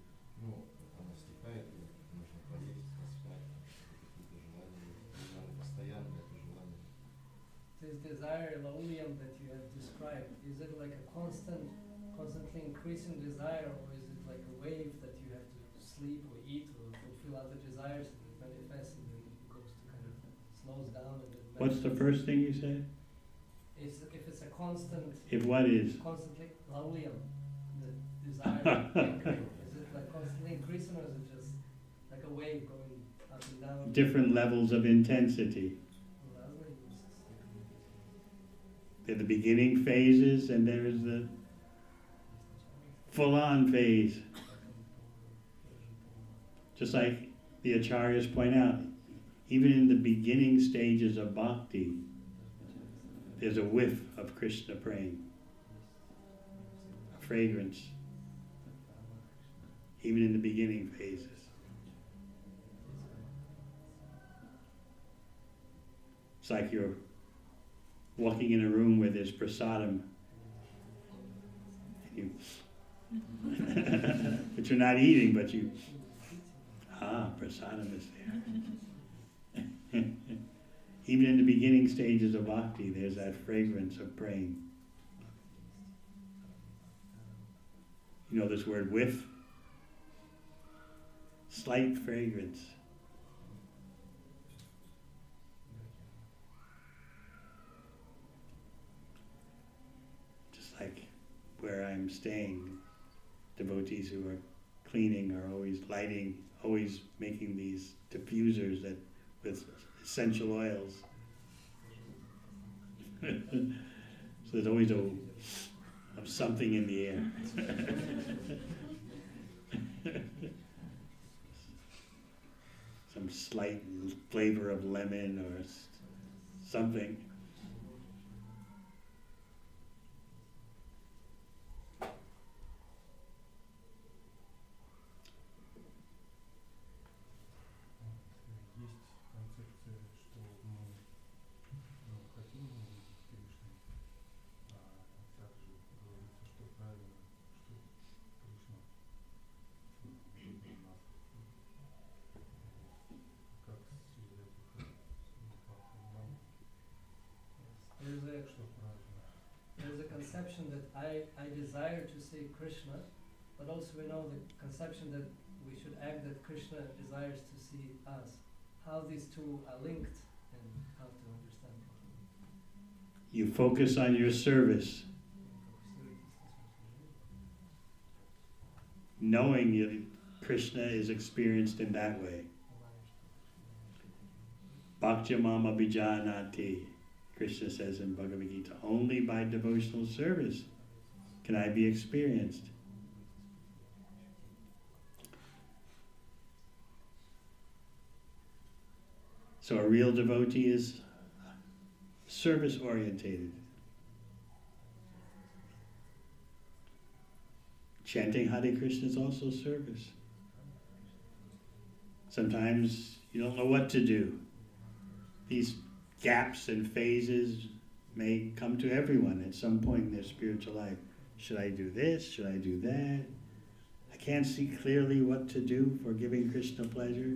она стихает, или нужно поесть, поспать, какие-то желания, или она постоянно это желание. This desire, lowlium, that you have described, is it like a constantly increasing desire, or is it like a wave that you have to sleep or eat or fulfill other desires? Manifests and then it goes to kind of slows down and then What's the first thing you said? If it's a constant, If what is? constantly lowlium, the desire is it like constantly increasing, or is it just like a wave going up and down? Different levels of intensity. There are the beginning phases, and there is the full-on phase. Just like the acharyas point out, even in the beginning stages of bhakti, there's a whiff of Krishna prema, a fragrance, even in the beginning phases. It's like you're walking in a room where there's prasadam, and you but you're not eating, but you, prasadam is there. Even in the beginning stages of bhakti, there's that fragrance of prema. You know this word whiff? Slight fragrance. Just like where I'm staying, devotees who are cleaning are always lighting, always making these diffusers that with essential oils. So there's always something in the air. Some slight flavor of lemon or something. There's a conception that I desire to say Krishna, but also we know the conception that we should act that Krishna desires to see us. How these two are linked and how to understand. You focus on your service, knowing that Krishna is experienced in that way. Bhakti mama bijanati, Krishna says in Bhagavad Gita, only by devotional service can I be experienced. So a real devotee is service orientated. Chanting Hare Krishna is also service. Sometimes you don't know what to do. These gaps and phases may come to everyone at some point in their spiritual life. Should I do this? Should I do that? I can't see clearly what to do for giving Krishna pleasure.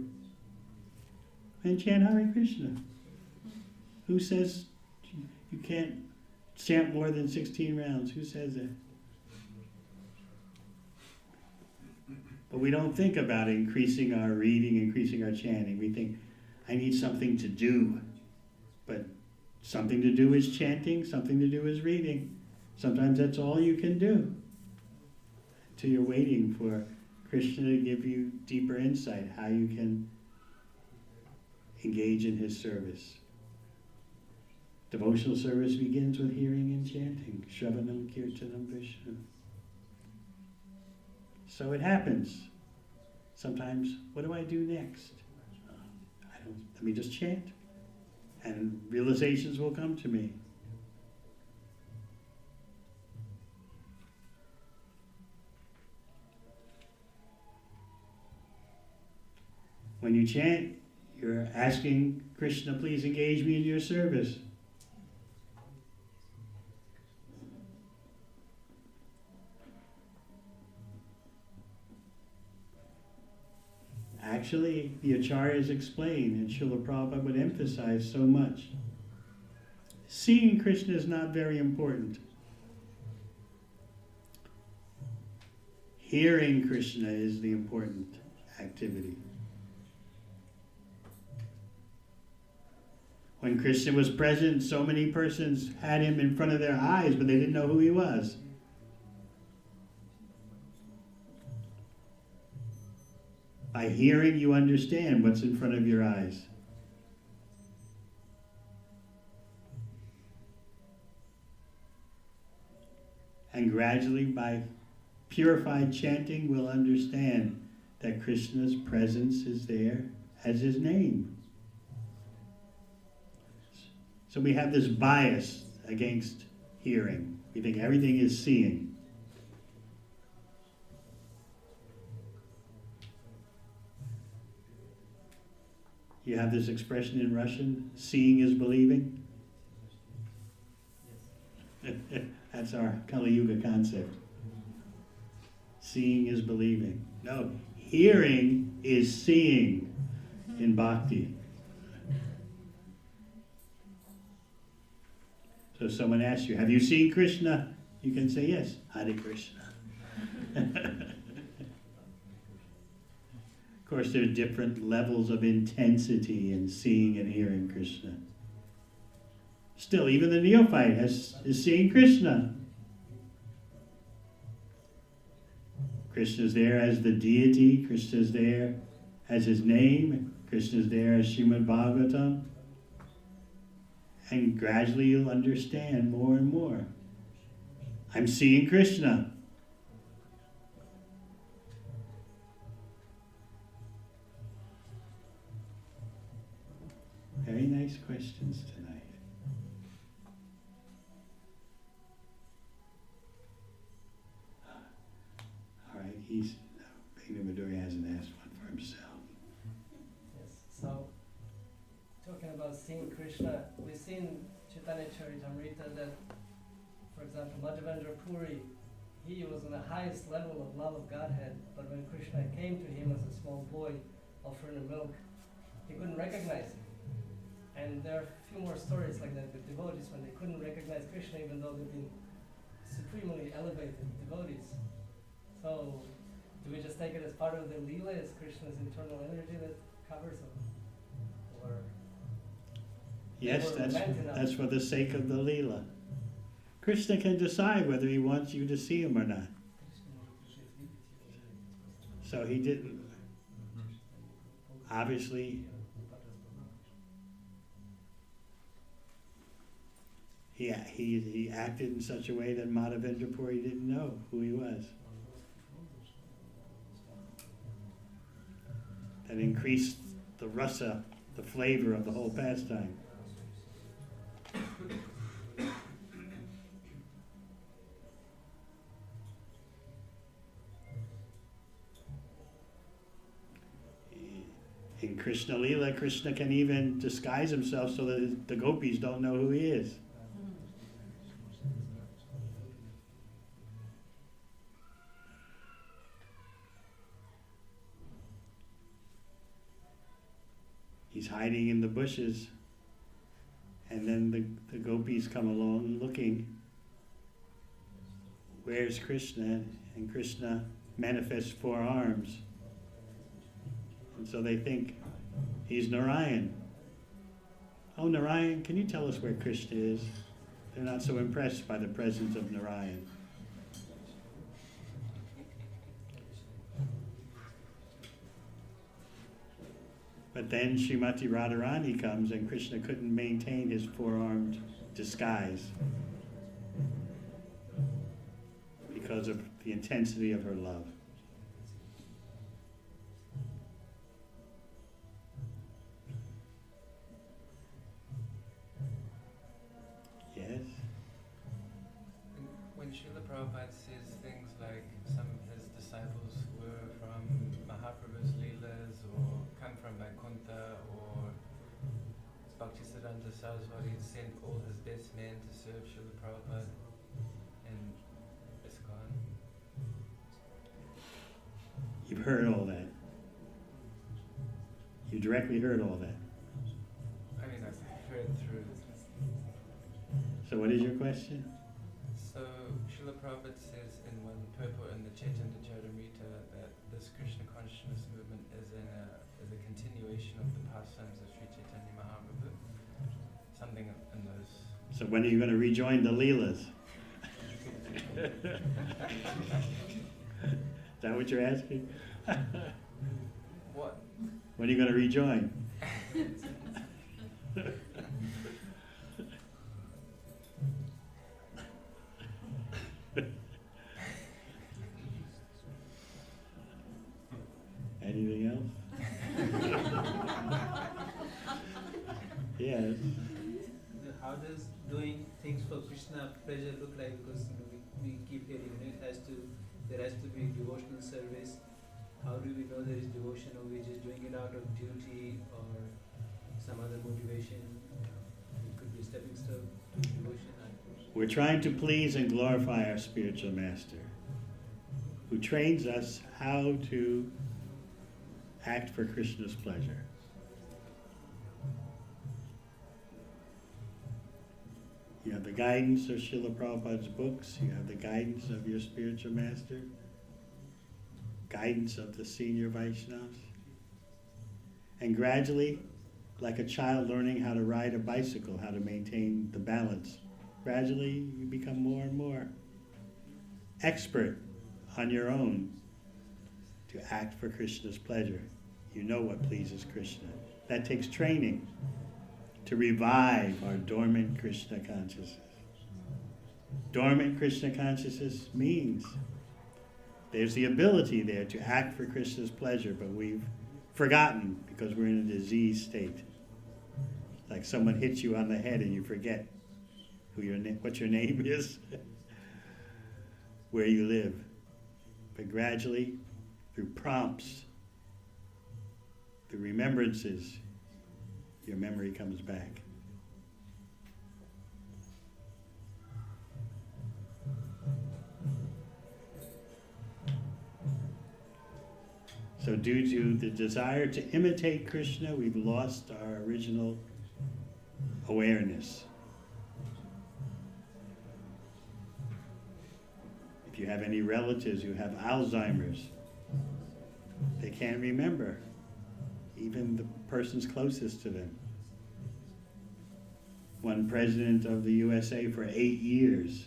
And chant Hare Krishna. Who says you can't chant more than 16 rounds? Who says that? But we don't think about increasing our reading, increasing our chanting. We think, I need something to do. But something to do is chanting, something to do is reading. Sometimes that's all you can do until you're waiting for Krishna to give you deeper insight, how you can engage in his service. Devotional service begins with hearing and chanting. Shravanam Kirtanam Vishnu. So it happens. Sometimes, what do I do next? Let me just chant. And realizations will come to me. When you chant, you're asking Krishna, please engage me in your service. Actually, the Acharyas explain, and Srila Prabhupada would emphasize so much. Seeing Krishna is not very important. Hearing Krishna is the important activity. When Krishna was present, so many persons had him in front of their eyes, but they didn't know who he was. By hearing, you understand what's in front of your eyes. And gradually, by purified chanting, we'll understand that Krishna's presence is there as his name. So we have this bias against hearing. We think everything is seeing. You have this expression in Russian, seeing is believing. That's our Kali Yuga concept. Seeing is believing. No, hearing is seeing in bhakti. So if someone asks you, have you seen Krishna? You can say yes, Hare Krishna. Of course, there are different levels of intensity in seeing and hearing Krishna. Still, even the neophyte is seeing Krishna. Krishna's there as the deity. Krishna's there as his name. Krishna's there as Srimad Bhagavatam. And gradually you'll understand more and more. I'm seeing Krishna. Very nice questions tonight. All right, Bhagavad hasn't asked one for himself. Yes. So, talking about seeing Krishna, we see in Chaitanya Charitamrita that, for example, Madhavendra Puri, he was on the highest level of love of Godhead, but when Krishna came to him as a small boy offering him milk, he couldn't recognize him. And there are a few more stories like that with devotees when they couldn't recognize Krishna even though they've been supremely elevated devotees. So, do we just take it as part of the Leela, as Krishna's internal energy that covers them? Or Yes, that's for the sake of the Leela. Krishna can decide whether he wants you to see him or not. So he didn't. Obviously, he acted in such a way that Madhavendra Puri didn't know who he was. That increased the rasa, the flavor of the whole pastime. In Krishna Leela, Krishna can even disguise himself so that the gopis don't know who he is. He's hiding in the bushes, and then the gopis come along looking. Where's Krishna? And Krishna manifests 4 arms. And so they think he's Narayan. Oh, Narayan, can you tell us where Krishna is? They're not so impressed by the presence of Narayan. But then Srimati Radharani comes and Krishna couldn't maintain his 4-armed disguise because of the intensity of her love. Yes? When Srila Prabhupada says things like some of his disciples were from Mahaprabhu's Leelas or come from Vaikuntha or Bhaktisiddhanta Saraswati sent all his best men to serve Srila Prabhupada in ISKCON. You've heard all that. You directly heard all that. I mean, I've heard through. So what is your question? So Srila Prabhupada says in one purport in the Chaitanya Charitamrita that this Krishna consciousness movement is a continuation of the pastimes of Sri Chaitanya Mahaprabhu. Something in those. So when are you going to rejoin the Leelas? Is that what you're asking? What? When are you going to rejoin? Anything else? Yes. How does doing things for Krishna pleasure look like? Because we keep hearing there has to be devotional service. How do we know there is devotion, or we're just doing it out of duty or some other motivation? It could be a stepping stone to devotion. We're trying to please and glorify our spiritual master, who trains us how to act for Krishna's pleasure. You have the guidance of Srila Prabhupada's books, you have the guidance of your spiritual master, guidance of the senior Vaishnavas, and gradually, like a child learning how to ride a bicycle, how to maintain the balance, gradually you become more and more expert on your own to act for Krishna's pleasure. You know what pleases Krishna. That takes training. to revive our dormant Krishna consciousness. Dormant Krishna consciousness means there's the ability there to act for Krishna's pleasure, but we've forgotten because we're in a diseased state. Like someone hits you on the head and you forget what your name is, where you live. But gradually, through prompts, through remembrances, your memory comes back. So due to the desire to imitate Krishna, we've lost our original awareness. If you have any relatives who have Alzheimer's, they can't remember, even the persons closest to them. One president of the USA for 8 years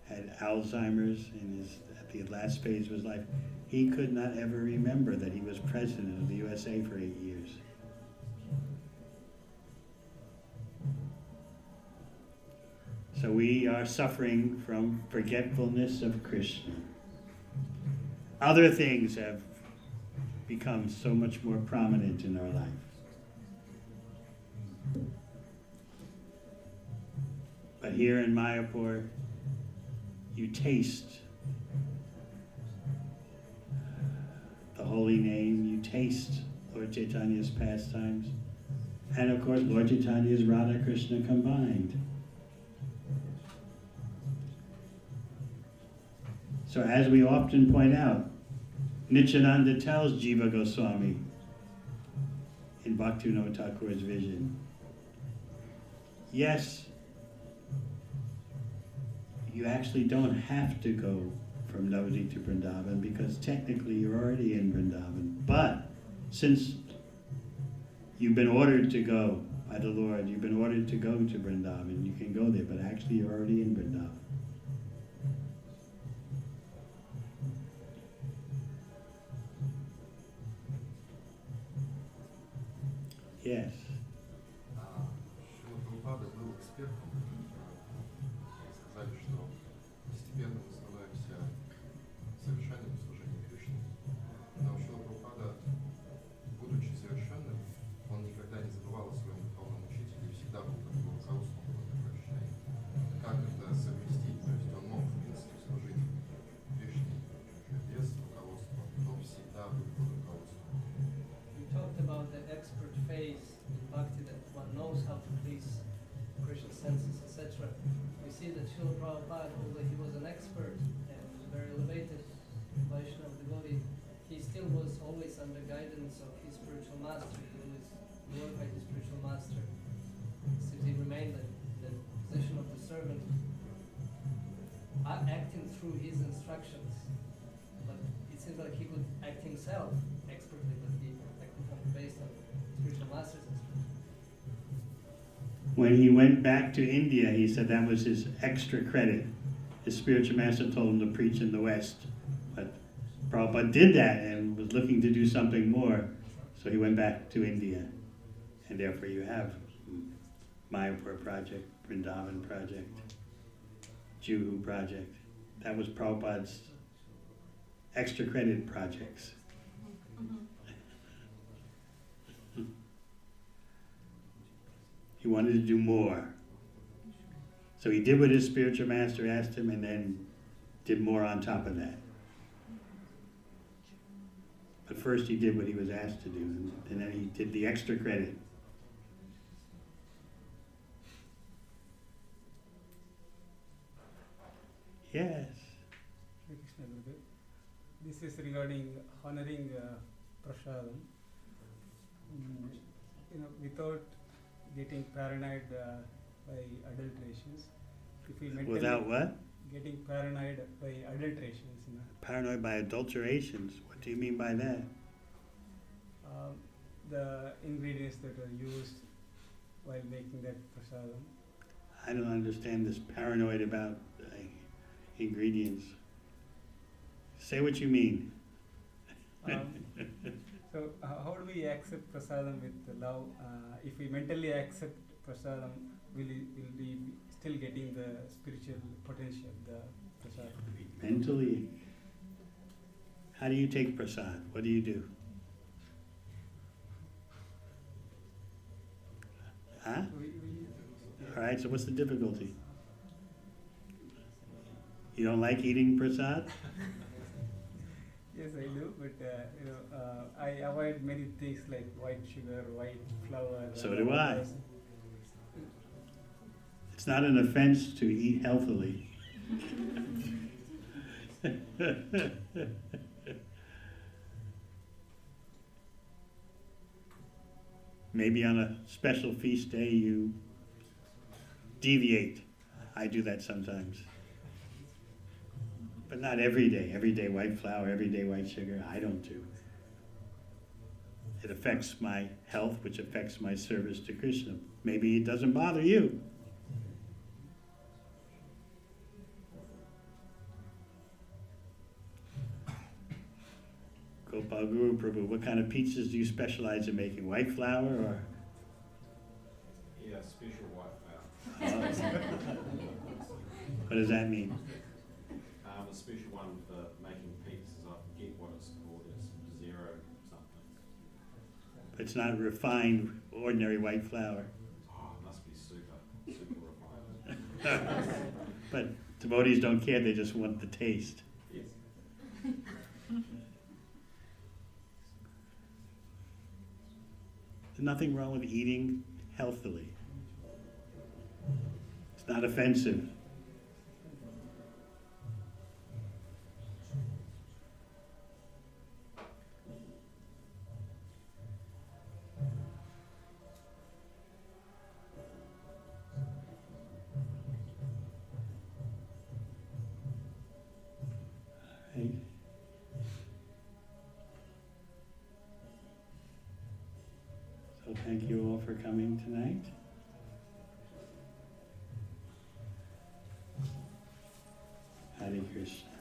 had Alzheimer's at the last phase of his life. He could not ever remember that he was president of the USA for 8 years. So we are suffering from forgetfulness of Krishna. Other things have become so much more prominent in our life. But here in Mayapur, you taste the holy name, you taste Lord Chaitanya's pastimes, and of course Lord Chaitanya's Radha Krishna combined. So as we often point out, Nityananda tells Jiva Goswami in Bhaktivinoda Thakur's vision, yes, you actually don't have to go from Navadvip to Vrindavan because technically you're already in Vrindavan. But since you've been ordered to go by the Lord, you've been ordered to go to Vrindavan, you can go there, but actually you're already in Vrindavan. Yes. Шрила Прабхупада был экспертом. Сказали, что постепенно мы становимся совершенным в служении Кришне. Но Шрила Прабхупада, будучи совершенным, он никогда не забывал о своем духовном учителе и всегда был под его руководством, было такое ощущение. Как это совместить? То есть он мог, в принципе, служить Кришне без руководства, но всегда был под руководством. You talked about the expert phase in bhakti, that one knows how to please Krishna's senses, etc. We see that Srila Prabhupada, although he was an expert and very elevated Vaishnava devotee, he still was always under guidance of his spiritual master. He always glorified his spiritual master. Since he remained in the position of the servant, acting through his instructions. But it seems like he could act himself expertly, but he acted based on spiritual master's instructions. When he went back to India, he said that was his extra credit. His spiritual master told him to preach in the West. But Prabhupada did that and was looking to do something more. So he went back to India. And therefore you have Mayapur project, Vrindavan project, Juhu project. That was Prabhupada's extra credit projects. He wanted to do more. So he did what his spiritual master asked him and then did more on top of that. But first he did what he was asked to do, and then he did the extra credit. Yes. Hare Krishna, Gurudev. This is regarding honoring prasadam. Without getting paranoid by adulterations. If we mentally Without what? Getting paranoid by adulterations. Paranoid by adulterations. What do you mean by that? The ingredients that are used while making that prasadam. I don't understand this paranoid about ingredients. Say what you mean. So how do we accept prasadam with love? If we mentally accept prasadam, will we be still getting the spiritual potential, the prasadam? Mentally, how do you take prasad? What do you do? Huh? All right, so what's the difficulty? You don't like eating prasad? Yes, I do, but I avoid many things like white sugar, white flour. So do I. It's not an offense to eat healthily. Maybe on a special feast day you deviate. I do that sometimes. But not every day. Every day white flour, every day white sugar, I don't do. It affects my health, which affects my service to Krishna. Maybe it doesn't bother you. Gopal Guru Prabhu, what kind of pizzas do you specialize in making? White flour or? Yeah, special white flour. What does that mean? A special one for making pizzas. I forget what it's called. It's zero something. It's not refined, ordinary white flour. Oh, it must be super refined. But devotees don't care, they just want the taste. Yes. There's nothing wrong with eating healthily. It's not offensive. Right. So thank you all for coming tonight. Hare Krishna.